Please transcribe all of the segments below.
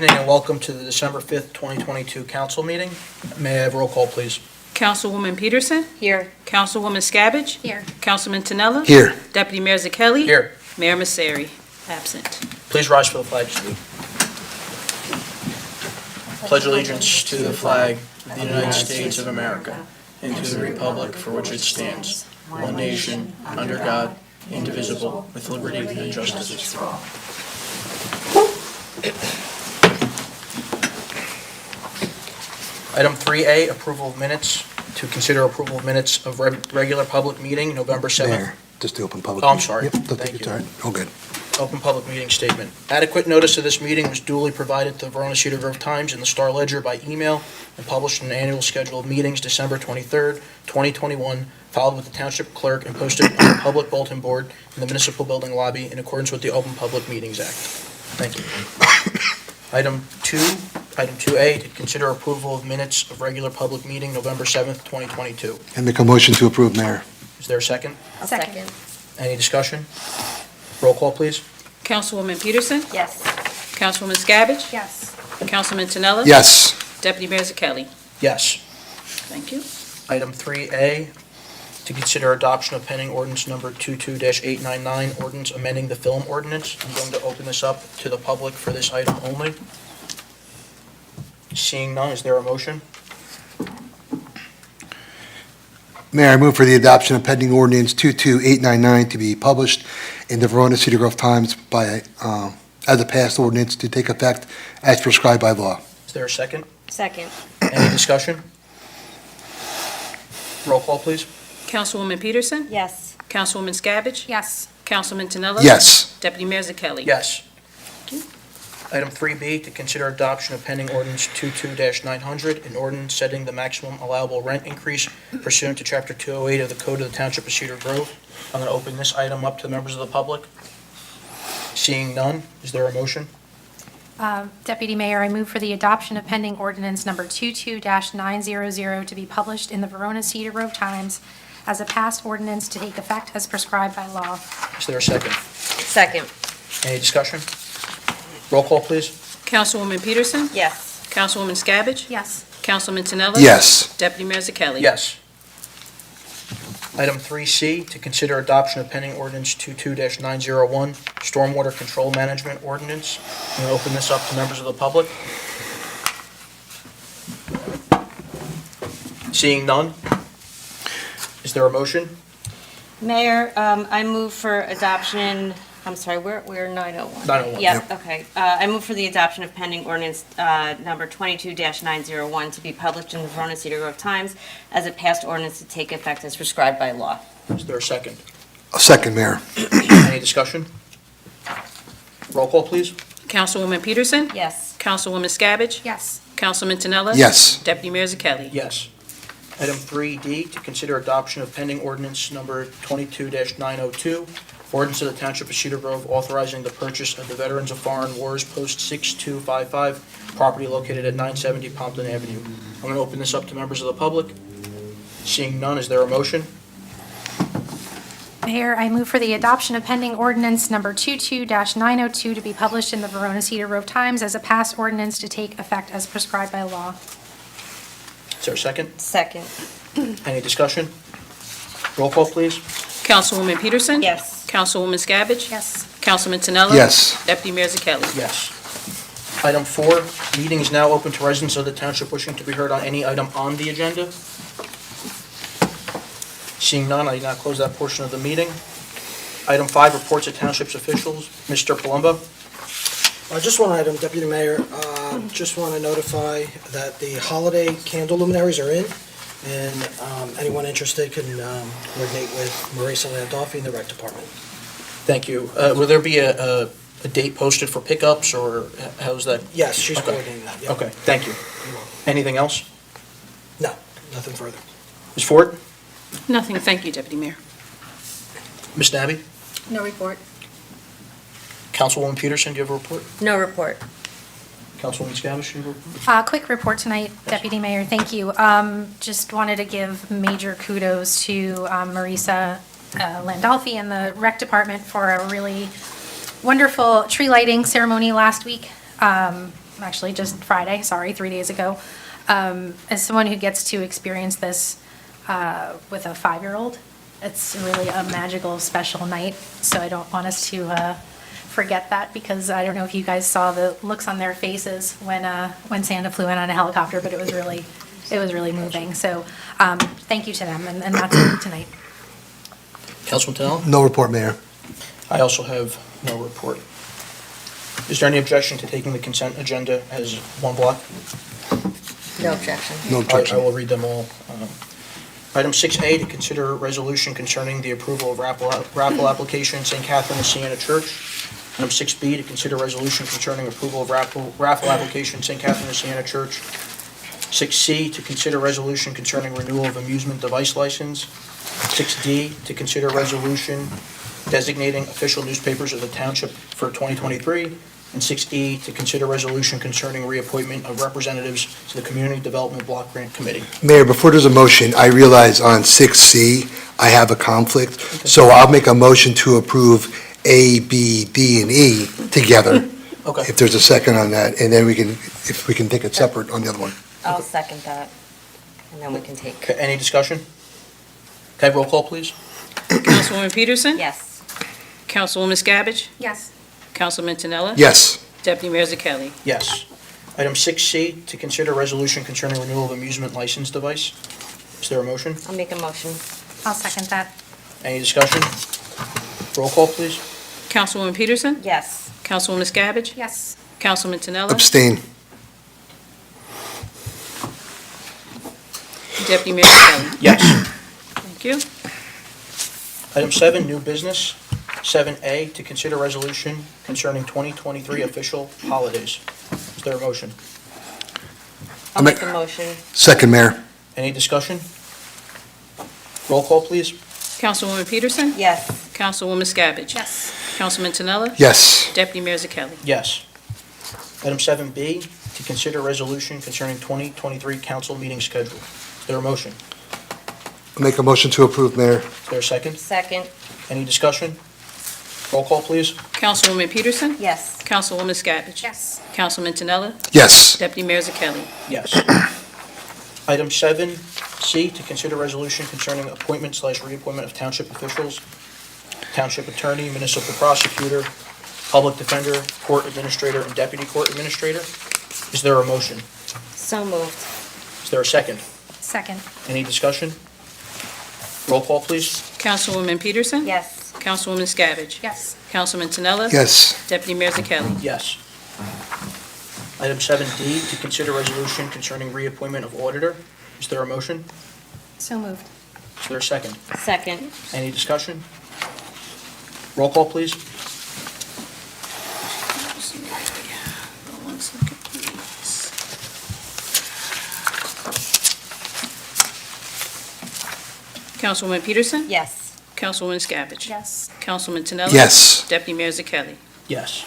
evening and welcome to the December 5th, 2022 council meeting. May I have roll call, please? Councilwoman Peterson? Here. Councilwoman Scabbage? Here. Councilman Tinella? Here. Deputy Mayor Zakelli? Here. Mayor Masseri? Absent. Please rise for the flag salute. Pledge allegiance to the flag of the United States of America and to the republic for which it stands, one nation, under God, indivisible, with liberty and justice for all. Item 3A, approval of minutes. To consider approval of minutes of regular public meeting, November 7th. Mayor, just the open public. Oh, I'm meeting. sorry. Yep, don't Thank think it's you. all right. Oh, good. Open public meeting statement. Adequate notice of this meeting was duly provided to the Verona Cedar Grove Times and the Star Ledger by email and published in an annual schedule of meetings December 23rd, 2021, filed with the Township Clerk and posted on the public bulletin board in the municipal building lobby in accordance with the Open Public Meetings Act. Thank you. Item 2A, to consider approval of minutes of regular public meeting November 7th, 2022. And make a motion to approve, Mayor. Is there a second? Second. Any discussion? Roll call, please. Councilwoman Peterson? Yes. Councilwoman Scabbage? Yes. Councilman Tinella? Yes. Deputy Mayor Zakelli? Yes. Thank you. Item 3A, to consider adoption of pending ordinance number 22-899, ordinance amending the film ordinance. I'm going to open this up to the public for this item only. Seeing none, is there a motion? Mayor, I move for the adoption of pending ordinance 22899 to be published in the Verona Cedar Grove Times by, as a passed ordinance to take effect as prescribed by law. Is there a second? Second. Any discussion? Roll call, please. Councilwoman Peterson? Yes. Councilwoman Scabbage? Yes. Councilman Tinella? Yes. Deputy Mayor Zakelli? Yes. Item 3B, to consider adoption of pending ordinance 22-900, an ordinance setting the maximum allowable rent increase pursuant to Chapter 208 of the Code of the Township of Cedar Grove. I'm going to open this item up to the members of the public. Seeing none, is there a motion? Deputy Mayor, I move for the adoption of pending ordinance number 22-900 to be published in the Verona Cedar Grove Times as a passed ordinance to take effect as prescribed by law. Is there a second? Second. Any discussion? Roll call, please. Councilwoman Peterson? Yes. Councilwoman Scabbage? Yes. Councilman Tinella? Yes. Deputy Mayor Zakelli? Yes. Item 3C, to consider adoption of pending ordinance 22-901, stormwater control management ordinance. I'm going to open this up to members of the public. Seeing none, is there a motion? Mayor, I move for adoption, I'm sorry, we're 901. 901. Yeah, okay. I move for the adoption of pending ordinance number 22-901 to be published in the Verona Cedar Grove Times as a passed ordinance to take effect as prescribed by law. Is there a second? A second, Mayor. Any discussion? Roll call, please. Councilwoman Peterson? Yes. Councilwoman Scabbage? Yes. Councilman Tinella? Yes. Deputy Mayor Zakelli? Yes. Item 3D, to consider adoption of pending ordinance number 22-902, ordinance of the Township of Cedar Grove authorizing the purchase of the Veterans of Foreign Wars Post 6255 property located at 970 Pompton Avenue. I'm going to open this up to members of the public. Seeing none, is there a motion? Mayor, I move for the adoption of pending ordinance number 22-902 to be published in the Verona Cedar Grove Times as a passed ordinance to take effect as prescribed by law. Is there a second? Second. Any discussion? Roll call, please. Councilwoman Peterson? Yes. Councilwoman Scabbage? Yes. Councilman Tinella? Yes. Deputy Mayor Zakelli? Yes. Item 4, meeting is now open to residents of the township wishing to be heard on any item on the agenda. Seeing none, I now close that portion of the meeting. Item 5, reports of township's officials. Mr. Palumbo? Just one item, Deputy Mayor. Just want to notify that the holiday candle luminaries are in, and anyone interested can coordinate with Marisa Landolfi in the rec department. Thank you. Will there be a date posted for pickups, or how's that? Yes, she's Okay. coordinating that. yeah. Okay, thank you. You're welcome. Anything else? No, nothing further. Ms. Ford? Nothing, thank you, Deputy Mayor. Ms. Nabby? No report. Councilwoman Peterson, do you have a report? No report. Councilwoman Scabish, do you have a report? Quick report tonight, Deputy Mayor, thank you. Just wanted to give major kudos to Marisa Landolfi and the rec department for a really wonderful tree lighting ceremony last week. actually just Friday, sorry, 3 days ago. As someone who gets to experience this with a 5-year-old, it's really a magical, special night. So I don't want us to forget that, because I don't know if you guys saw the looks on their faces when Santa flew in on a helicopter, but it was really moving. So thank you to them, and that's it tonight. Councilman Tennell? No report, Mayor. I also have no report. Is there any objection to taking the consent agenda as one block? No objection. No I objection. will read them all. Item 6A, to consider a resolution concerning the approval of raffle application, St. Catherine of Siena Church. Item 6B, to consider resolution concerning approval of raffle application, St. Catherine of Siena Church. 6C, to consider resolution concerning renewal of amusement device license. 6D, to consider resolution designating official newspapers of the township for 2023. And 6E, to consider resolution concerning reappointment of representatives to the Community Development Block Grant Committee. Mayor, before there's a motion, I realize on 6C, I have a conflict, so I'll make a motion to approve A, B, D, and E together, Okay. if there's a second on that, and then if we can take it separate on the other one. I'll second that, and then we can take, Okay, any discussion? Can I have roll call, please? Councilwoman Peterson? yes. Councilwoman Skabbage? Yes. Councilman Tinella? Yes. Deputy Mayor Zakelli? Yes. Item 6C, to consider resolution concerning renewal of amusement license device. Is there a motion? I'll make a motion, I'll second that. Any discussion? Roll call, please. Councilwoman Peterson? yes. Councilwoman Skabbage? Yes. Councilman Tinella? Abstain. Deputy Mayor Zakelli? Yes. Thank you. Item 7, new business. 7A, to consider resolution concerning 2023 official holidays. Is there a motion? I'll make a motion, Second, Mayor. Any discussion? Roll call, please. Councilwoman Peterson? yes. Councilwoman Skabbage? Yes. Councilman Tinella? Yes. Deputy Mayor Zakelli? Yes. Item 7B, to consider resolution concerning 2023 council meeting schedule. Is there a motion? I'll make a motion to approve, Mayor. Is there a second? Second, Any discussion? Roll call, please. Councilwoman Peterson? yes. Councilwoman Skabbage? Yes. Councilman Tinella? Yes. Deputy Mayor Zakelli? Yes. Item 7C, to consider resolution concerning appointment/reappointment of township officials, township attorney, municipal prosecutor, public defender, court administrator, and deputy court administrator. Is there a motion? So moved, Is there a second? Second. Any discussion? Roll call, please. Councilwoman Peterson? yes. Councilwoman Skabbage? Yes. Councilman Tinella? Yes. Deputy Mayor Zakelli? Yes. Item 7D, to consider resolution concerning reappointment of auditor. Is there a motion? So moved. Is there a second? Second, Any discussion? Roll call, please. One second, please. Councilwoman Peterson? yes. Councilwoman Skabbage? Yes. Councilman Tinella? Yes. Deputy Mayor Zakelli? Yes.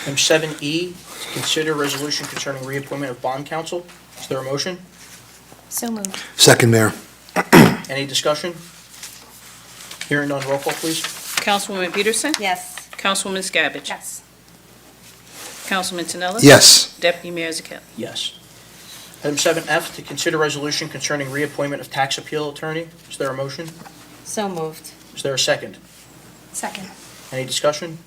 Item 7E, to consider resolution concerning reappointment of bond counsel. Is there a motion? So moved. Second, Mayor. Any discussion? Hearing none, roll call, please. Councilwoman Peterson? Yes. Councilwoman Skabbage? Yes. Councilman Tinella? Yes. Deputy Mayor Zakelli? Yes. Item 7F, to consider resolution concerning reappointment of tax appeal attorney. Is there a motion? So moved, Is there a second? Second. Any discussion?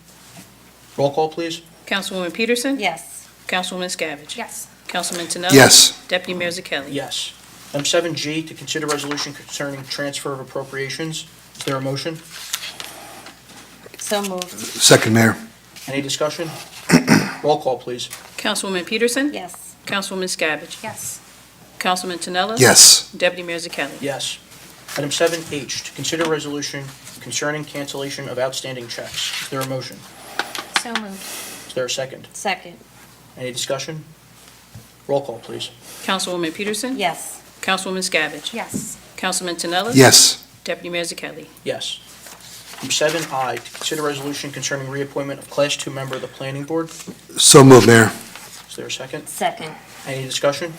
Roll call, please. Councilwoman Peterson? yes. Councilwoman Skabbage? Yes. Councilman Tinella? Yes. Deputy Mayor Zakelli? Yes. Item 7G, to consider resolution concerning transfer of appropriations. Is there a motion? So moved, Second, Mayor. Any discussion? Roll call, please. Councilwoman Peterson? yes. Councilwoman Skabbage? Yes. Councilman Tinella? Yes. Deputy Mayor Zakelli? Yes. Item 7H, to consider resolution concerning cancellation of outstanding checks. Is there a motion? So moved. Is there a second? Second, Any discussion? Roll call, please. Councilwoman Peterson? yes. Councilwoman Skabbage? Yes. Councilman Tinella? Yes. Deputy Mayor Zakelli? Yes. Item 7I, to consider resolution concerning reappointment of Class 2 member of the Planning Board. So moved, Mayor. Is there a second? Second, Any discussion?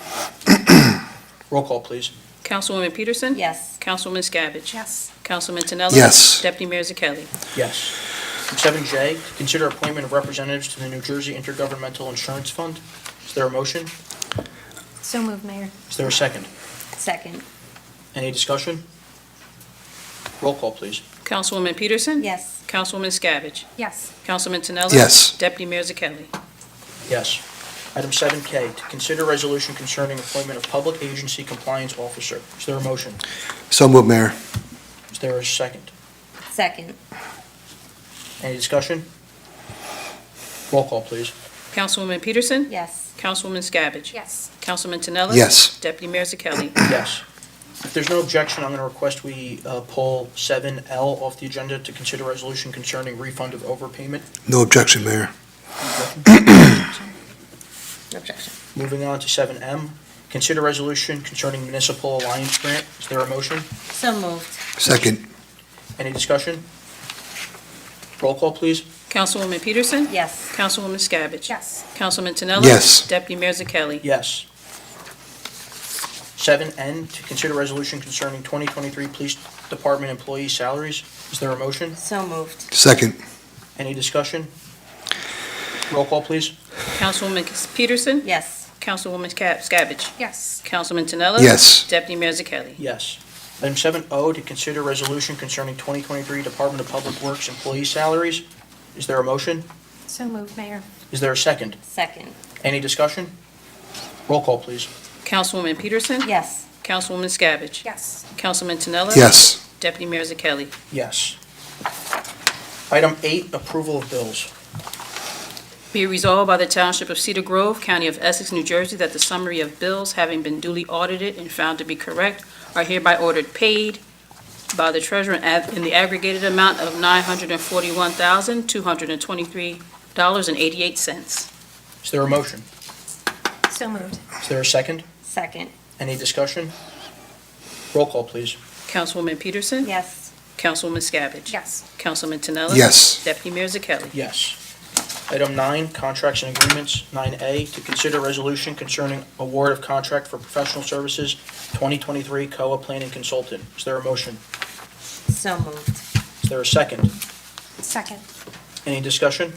Roll call, please. Councilwoman Peterson? yes. Councilwoman Skabbage? Yes. Councilman Tinella? Yes. Deputy Mayor Zakelli? Yes. Item 7J, to consider appointment of representatives to the New Jersey Intergovernmental Insurance Fund. Is there a motion? So moved, Mayor. Is there a second? Second. Any discussion? Roll call, please. Councilwoman Peterson? Yes. Councilwoman Scavenge? Yes. Councilman Tinelli? Yes. Deputy Mayor Zakelli? Yes. Item 7K, to consider resolution concerning appointment of public agency compliance officer. Is there a motion? So moved, Mayor. Is there a second? Second. Any discussion? Roll call, please. Councilwoman Peterson? Yes. Councilwoman Scavenge? Yes. Councilman Tinelli? Yes. Deputy Mayor Zakelli? Yes. If there's no objection, I'm going to request we pull 7L off the agenda to consider resolution concerning refund of overpayment. No objection, Mayor. No objection. Moving on to 7M, consider resolution concerning municipal alliance grant. Is there a motion? So moved. Second. Any discussion? Roll call, please. Councilwoman Peterson? Yes. Councilwoman Scavenge? Yes. Councilman Tinelli? Yes. Deputy Mayor Zakelli? Yes. 7N, to consider resolution concerning 2023 Police Department employee salaries. Is there a motion? So moved. Second. Any discussion? Roll call, please. Councilwoman Peterson? Yes. Councilwoman Scavenge? Yes. Councilman Tinelli? Yes. Deputy Mayor Zakelli? Yes. Item 7O, to consider resolution concerning 2023 Department of Public Works employee salaries. Is there a motion? So moved, Mayor. Is there a second? Second. Any discussion? Roll call, please. Councilwoman Peterson? Yes. Councilwoman Scavenge? Yes. Councilman Tinelli? Yes. Deputy Mayor Zakelli? Yes. Item 8, approval of bills. Be it resolved by the Township of Cedar Grove, County of Essex, New Jersey, that the summary of bills, having been duly audited and found to be correct, are hereby ordered paid by the treasurer in the aggregated amount of $941,223.88. Is there a motion? So moved. Is there a second? Second. Any discussion? Roll call, please. Councilwoman Peterson? Yes. Councilwoman Scavenge? Yes. Councilman Tinelli? Yes. Deputy Mayor Zakelli? Yes. Item 9, contracts and agreements. 9A, to consider resolution concerning award of contract for professional services 2023 COA Planning Consultant. Is there a motion? So moved. Is there a second? Second. Any discussion?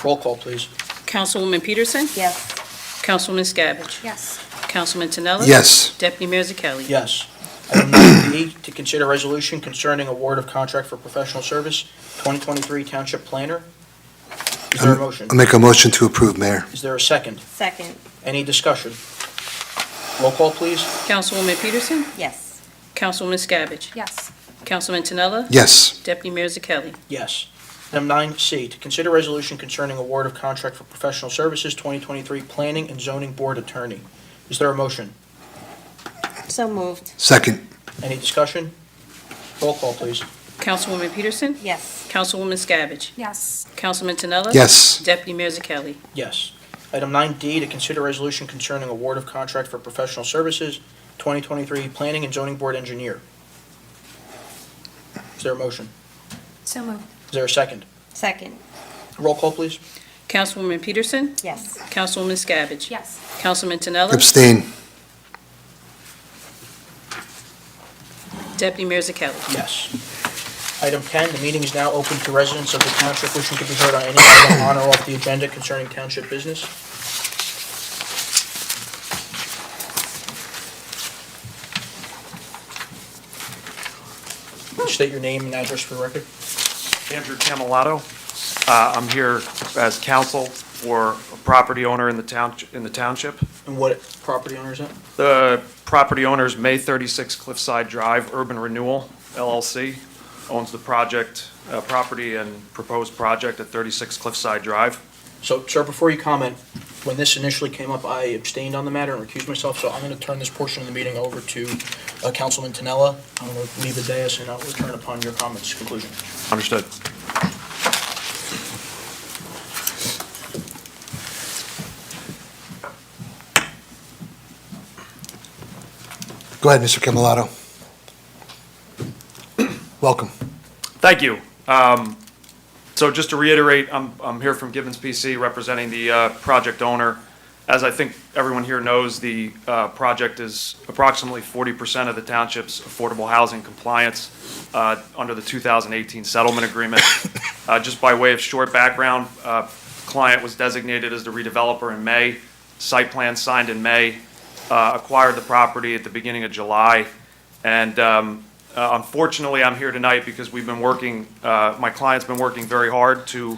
Roll call, please. Councilwoman Peterson? Yes. Councilwoman Scavenge? Yes. Councilman Tinelli? Yes. Deputy Mayor Zakelli? Yes. Item 9B, to consider resolution concerning award of contract for professional service 2023 Township Planner. Is there a motion? I'll make a motion to approve, Mayor. Is there a second? Second. Any discussion? Roll call, please. Councilwoman Peterson? Yes. Councilwoman Scavenge? Yes. Councilman Tinelli? Yes. Deputy Mayor Zakelli? Yes. Item 9C, to consider resolution concerning award of contract for professional services 2023 Planning and Zoning Board Attorney. Is there a motion? So moved. Second. Any discussion? Roll call, please. Councilwoman Peterson? Yes. Councilwoman Scavenge? Yes. Councilman Tinelli? Yes. Deputy Mayor Zakelli? Yes. Item 9D, to consider resolution concerning award of contract for professional services 2023 Planning and Zoning Board Engineer. Is there a motion? So moved. Is there a second? Second. Roll call, please. Councilwoman Peterson? Yes. Councilwoman Scavenge? Yes. Councilman Tinelli? Abstain. Deputy Mayor Zakelli? Yes. Item 10, the meeting is now open to residents of the township wishing to be heard on any item on or off the agenda concerning township business. State your name and address for the record. Andrew Camalato. I'm here as counsel for a property owner in the township. And what property owner is that? The property owner is May 36 Cliffside Drive, Urban Renewal LLC, owns the property and proposed project at 36 Cliffside Drive. So, sir, before you comment, when this initially came up, I abstained on the matter and recused myself, so I'm going to turn this portion of the meeting over to Councilman Tinella. I'm going to leave the dais and I'll return upon your comments conclusion. Understood. Go ahead, Mr. Camalato. Welcome. Thank you. So just to reiterate, I'm here from Gibbons PC representing the project owner. As I think everyone here knows, the project is approximately 40% of the township's affordable housing compliance under the 2018 settlement agreement. Just by way of short background, client was designated as the redeveloper in May, site plan signed in May, acquired the property at the beginning of July. And unfortunately, I'm here tonight because we've been working, my client's been working very hard to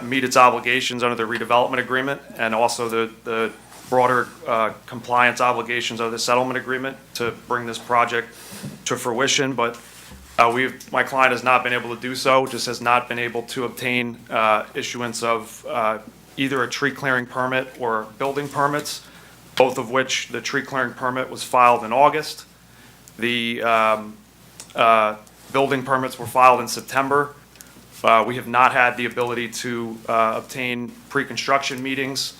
meet its obligations under the redevelopment agreement and also the broader compliance obligations of the settlement agreement to bring this project to fruition. But my client has not been able to do so, just has not been able to obtain issuance of either a tree clearing permit or building permits, both of which the tree clearing permit was filed in August. The building permits were filed in September. We have not had the ability to obtain pre-construction meetings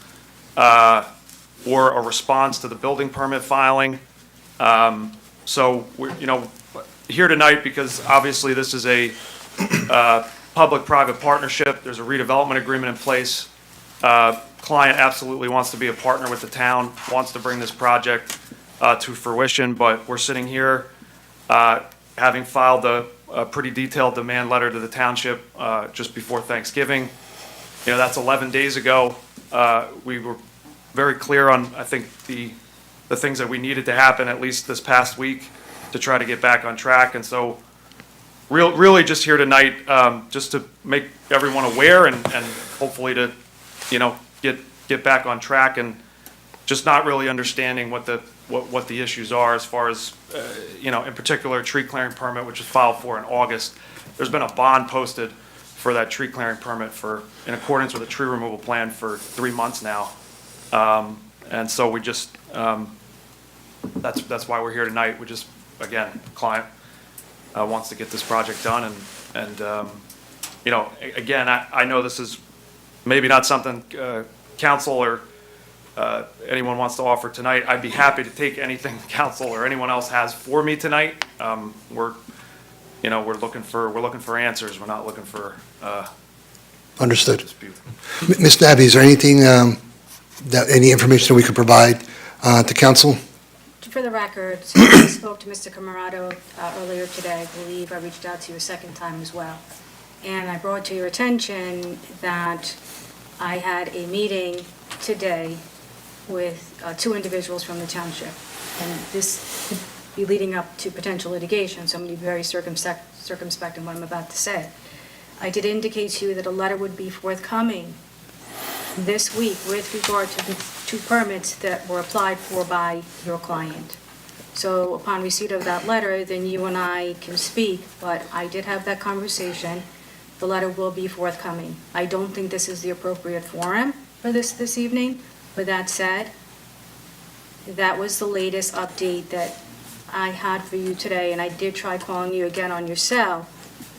or a response to the building permit filing. So we're, here tonight because obviously this is a public-private partnership. There's a redevelopment agreement in place. Client absolutely wants to be a partner with the town, wants to bring this project to fruition, but we're sitting here having filed a pretty detailed demand letter to the township just before Thanksgiving. That's 11 days ago. We were very clear on, I think, the things that we needed to happen at least this past week to try to get back on track. And so really just here tonight just to make everyone aware and hopefully to, get back on track and just not really understanding what the issues are as far as, in particular, a tree clearing permit, which was filed for in August. There's been a bond posted for that tree clearing permit in accordance with a tree removal plan for 3 months now. And so we just, that's why we're here tonight. We just, again, client wants to get this project done and again, I know this is maybe not something council or anyone wants to offer tonight. I'd be happy to take anything council or anyone else has for me tonight. We're looking for answers. We're not looking for Understood. dispute. Ms. Nabby, is there anything, any information that we could provide to council? For the record, I spoke to Mr. Camarado earlier today. I believe I reached out to you a second time as well. And I brought to your attention that I had a meeting today with 2 individuals from the township. And this could be leading up to potential litigation, so I'm going to be very circumspect in what I'm about to say. I did indicate to you that a letter would be forthcoming this week with regard to the 2 permits that were applied for by your client. So upon receipt of that letter, then you and I can speak, but I did have that conversation. The letter will be forthcoming. I don't think this is the appropriate forum for this evening. With that said, that was the latest update that I had for you today, and I did try calling you again on your cell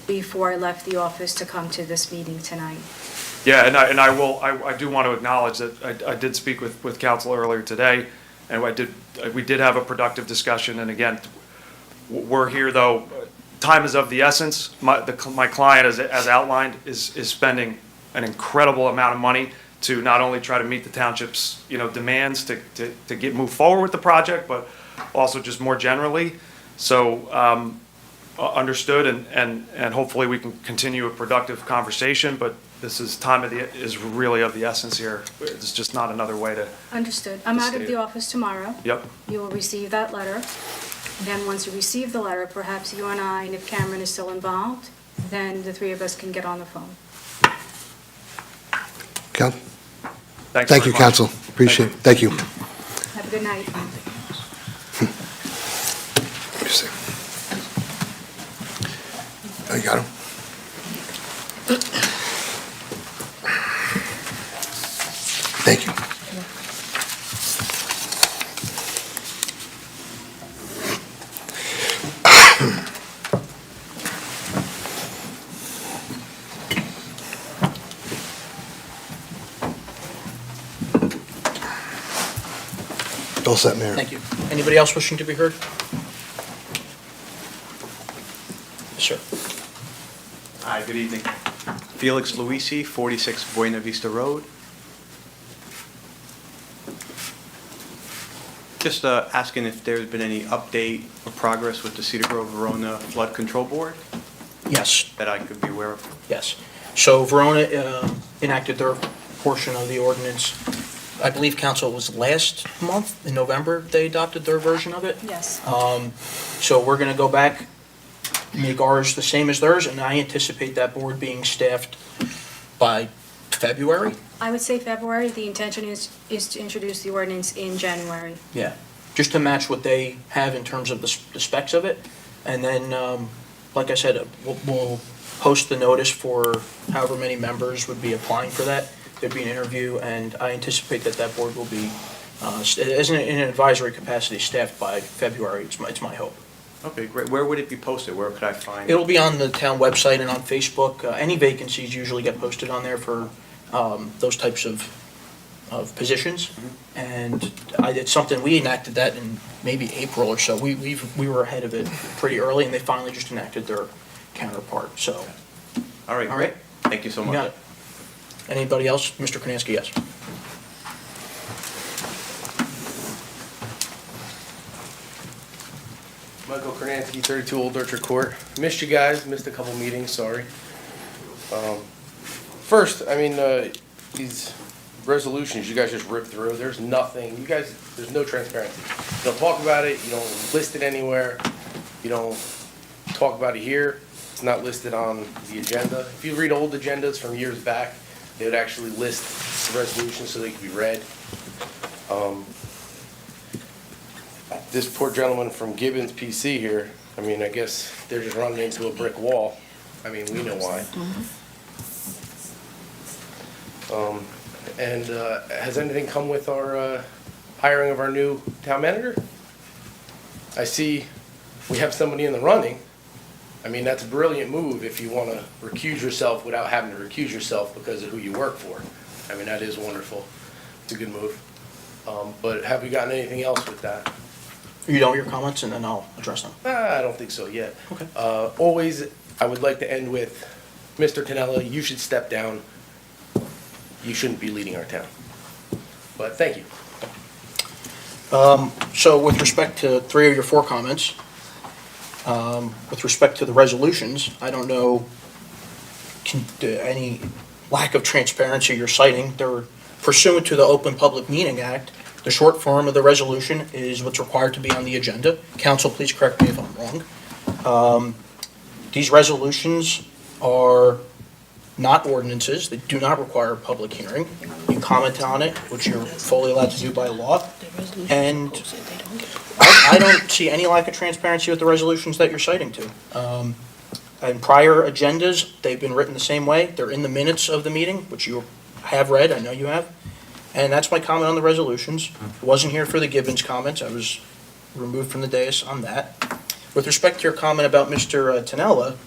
before I left the office to come to this meeting tonight. Yeah, I do want to acknowledge that I did speak with council earlier today, and we did have a productive discussion, and again, we're here though, time is of the essence. My client, as outlined, is spending an incredible amount of money to not only try to meet the township's, demands to move forward with the project, but also just more generally. So, understood, and hopefully we can continue a productive conversation, but this is is really of the essence here. It's just not another way to. Understood. I'm out of the office tomorrow. Yep. You will receive that letter. Then once you receive the letter, perhaps you and I, and if Cameron is still involved, then the 3 of us can get on the phone. Thanks Thank very you, much. council. Appreciate it. Thank you. Have a good night. Oh, you got him? Thank you. All set, Mayor. Thank you. Anybody else wishing to be heard? Yes, sir. Hi, good evening. Felix Luisi, 46 Buena Vista Road. Just asking if there's been any update or progress with the Cedar Grove Verona Flood Control Board Yes. that I could be aware of. Yes. So Verona enacted their portion of the ordinance. I believe council was last month, in November, they adopted their version of it. Yes. So we're going to go back, make ours the same as theirs, and I anticipate that board being staffed by February. I would say February. The intention is to introduce the ordinance in January. Yeah, just to match what they have in terms of the specs of it. And then, like I said, we'll post the notice for however many members would be applying for that. There'd be an interview, and I anticipate that board will be, in an advisory capacity, staffed by February. It's my hope. Okay, great. Where would it be posted? Where could I find? It'll be on the town website and on Facebook. Any vacancies usually get posted on there for those types of positions. And it's something, we enacted that in maybe April or so. We were ahead of it pretty early, and they finally just enacted their counterpart, so. All right, All great. right. Thank you so You much. got it. Anybody else? Mr. Krasinski, yes. Michael Kornansky, 32 Old Orchard Court. Missed you guys, missed a couple meetings, sorry. First, I mean, these resolutions you guys just ripped through, there's nothing, you guys, there's no transparency. You don't talk about it, you don't list it anywhere, you don't talk about it here, it's not listed on the agenda. If you read old agendas from years back, they would actually list the resolutions so they could be read. This poor gentleman from Gibbons PC here, I mean, I guess they're just running into a brick wall. I mean, we know why. And has anything come with our hiring of our new town manager? I see we have somebody in the running. I mean, that's a brilliant move if you want to recuse yourself without having to recuse yourself because of who you work for. I mean, that is wonderful. It's a good move. But have we gotten anything else with that? You know your comments, and then I'll address them. I don't think so yet. Okay. Always, I would like to end with, Mr. Tonella, you should step down. You shouldn't be leading our town. But thank you. So with respect to 3 of your 4 comments, with respect to the resolutions, I don't know any lack of transparency you're citing. They're pursuant to the Open Public Meeting Act. The short form of the resolution is what's required to be on the agenda. Council, please correct me if I'm wrong. These resolutions are not ordinances. They do not require a public hearing. You comment on it, which you're fully allowed to do by law. And I don't see any lack of transparency with the resolutions that you're citing to. In prior agendas, they've been written the same way. They're in the minutes of the meeting, which you have read, I know you have. And that's my comment on the resolutions. Wasn't here for the Gibbons comments. I was removed from the dais on that. With respect to your comment about Mr. Tonella,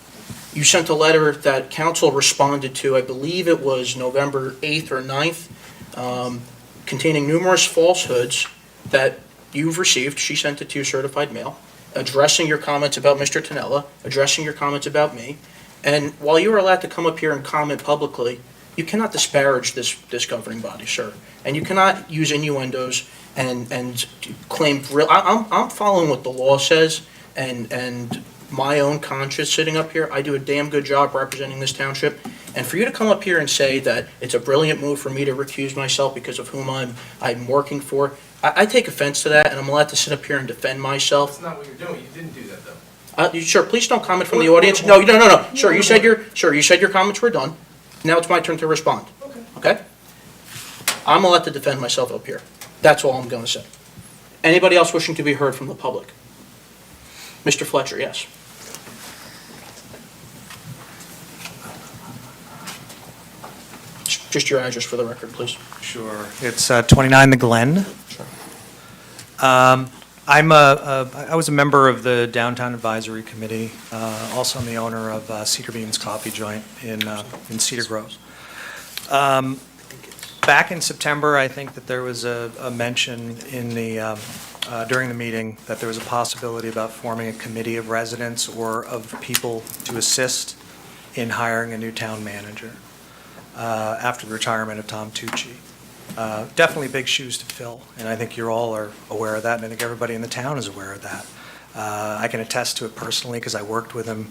you sent a letter that council responded to, I believe it was November 8th or 9th, containing numerous falsehoods that you've received. She sent it to you certified mail, addressing your comments about Mr. Tonella, addressing your comments about me. And while you are allowed to come up here and comment publicly, you cannot disparage this governing body, sir. And you cannot use innuendos and claim real. I'm following what the law says, and my own conscience sitting up here. I do a damn good job representing this township. And for you to come up here and say that it's a brilliant move for me to recuse myself because of whom I'm working for, I take offense to that, and I'm allowed to sit up here and defend myself. That's not what you're doing. You didn't do that, though. Sir, please don't comment from the audience. No. Sir, you said your comments were done. Now it's my turn to respond. Okay? I'm allowed to defend myself up here. That's all I'm going to say. Anybody else wishing to be heard from the public? Mr. Fletcher, yes. Just your address for the record, please. Sure. It's 29 The Glen. Sure. I was a member of the Downtown Advisory Committee, also I'm the owner of Cedar Beans Coffee Joint in Cedar Grove. Back in September, I think that there was a mention in the, during the meeting, that there was a possibility about forming a committee of residents or of people to assist in hiring a new town manager after the retirement of Tom Tucci. Definitely big shoes to fill, and I think you all are aware of that, and I think everybody in the town is aware of that. I can attest to it personally because I worked with him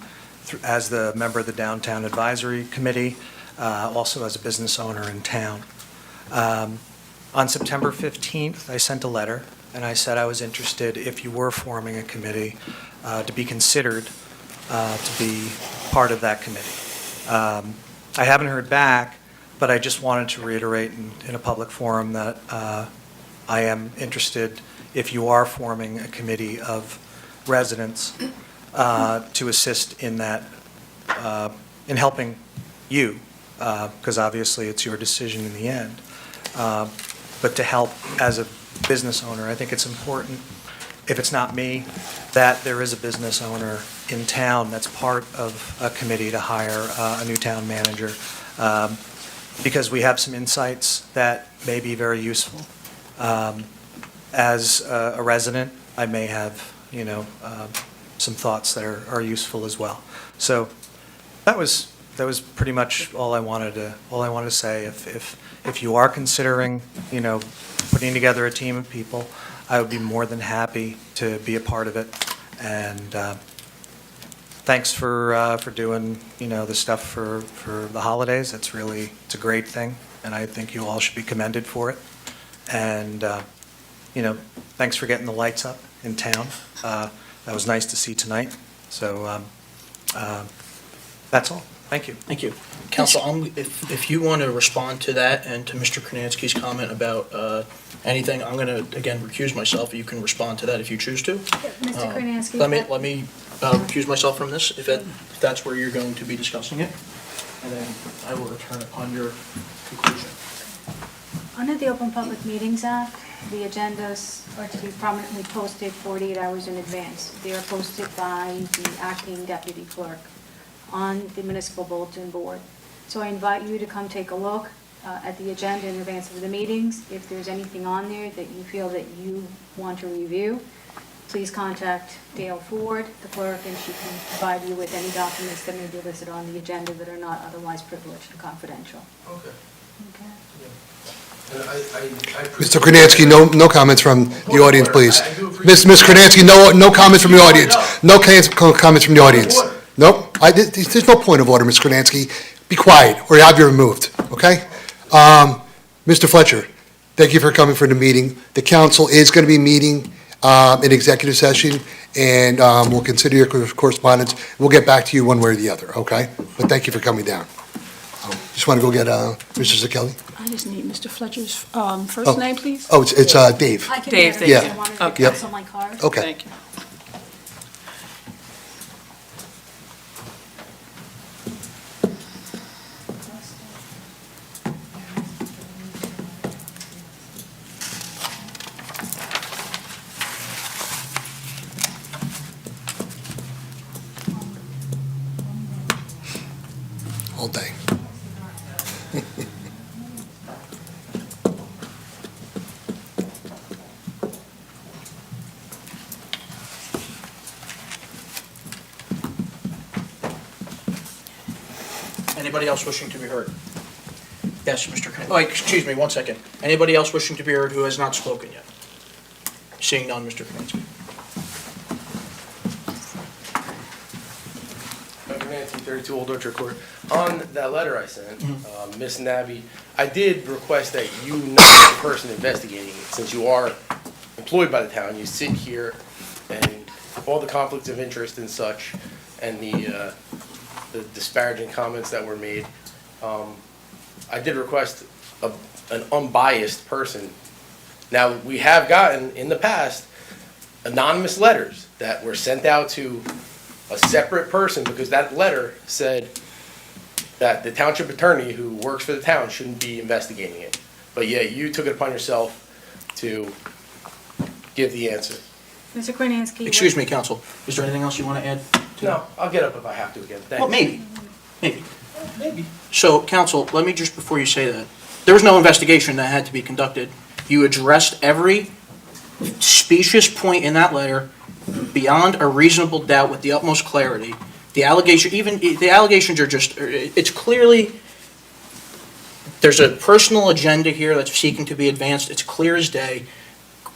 as the member of the Downtown Advisory Committee. also as a business owner in town. On September 15th, I sent a letter, and I said I was interested, if you were forming a committee, to be considered to be part of that committee. I haven't heard back, but I just wanted to reiterate in a public forum that I am interested, if you are forming a committee of residents, to assist in that, in helping you, because obviously it's your decision in the end, but to help as a business owner. I think it's important, if it's not me, that there is a business owner in town that's part of a committee to hire a new town manager, because we have some insights that may be very useful. As a resident, I may have, some thoughts that are useful as well. So that was pretty much all I wanted to say. If you are considering, putting together a team of people, I would be more than happy to be a part of it. And thanks for doing, the stuff for the holidays. It's a great thing, and I think you all should be commended for it. And, thanks for getting the lights up in town. That was nice to see tonight. So that's all. Thank you. Thank you. Council, if you want to respond to that and to Mr. Kronansky's comment about anything, I'm going to, again, recuse myself. You can respond to that if you choose to. Mr. Kronansky. Let me recuse myself from this, if that's where you're going to be discussing it, and then I will return upon your conclusion. Under the Open Public Meetings Act, the agendas are to be prominently posted 48 hours in advance. They are posted by the acting deputy clerk on the municipal bulletin board. So I invite you to come take a look at the agenda in advance of the meetings. If there's anything on there that you feel that you want to review, please contact Dale Ford, the clerk, and she can provide you with any documents that may be listed on the agenda that are not otherwise privileged and confidential. Okay. Okay. Mr. Kronansky, no comments from the audience, please. I do appreciate Ms. Kronansky, no comments from the audience. No comments from the audience. Point of order. Nope, there's no point of order, Ms. Kronansky. Be quiet, or I'll have you removed, okay? Mr. Fletcher, thank you for coming for the meeting. The council is going to be meeting in executive session, and we'll consider your correspondence. We'll get back to you one way or the other, okay? But thank you for coming down. Just want to go get Mr. Zakelli? I just need Mr. Fletcher's first Oh. name, please. Oh, it's Dave. I can Dave, get thank it you. if you wanted to Okay. cancel my card. Okay. Thank you. All day. Anybody else wishing to be heard? Yes, Mr. Excuse me, one second. Anybody else wishing to be heard who has not spoken yet? Seeing none, Mr. Kronansky. Nancy, 32 Old Orchard Court. On that letter I sent, Ms. Navi, I did request that you not be the person investigating it, since you are employed by the town. You sit here, and all the conflicts of interest and such, and the disparaging comments that were made. I did request an unbiased person. Now, we have gotten, in the past, anonymous letters that were sent out to a separate person, because that letter said that the township attorney who works for the town shouldn't be investigating it. But yeah, you took it upon yourself to give the answer. Mr. Kronansky. Excuse me, counsel. Is there anything else you want to add? No, I'll get up if I have to again. Thanks. Well, maybe. So, counsel, let me just, before you say that, there was no investigation that had to be conducted. You addressed every specious point in that letter beyond a reasonable doubt with the utmost clarity. The allegations are just, it's clearly, there's a personal agenda here that's seeking to be advanced. It's clear as day.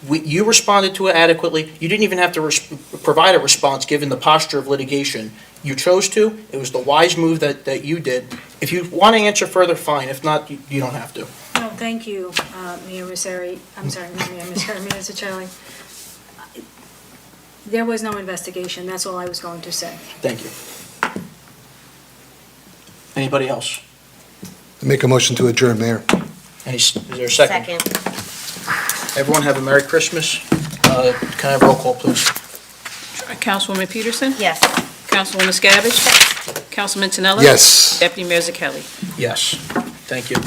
You responded to it adequately. You didn't even have to provide a response given the posture of litigation. You chose to. It was the wise move that you did. If you want to answer further, fine. If not, you don't have to. No, thank you, Mayor Misery, I'm sorry, not Mayor Misery, Mayor Cicelli. There was no investigation, that's all I was going to say. Thank you. Anybody else? Make a motion to adjourn, Mayor. Is there a second? Second. Everyone have a Merry Christmas. Can I have roll call, please? Councilwoman Peterson? Yes. Councilwoman Scavage? Councilman Tinelli? Yes. Deputy Mayor Zakelli? Yes. Thank you.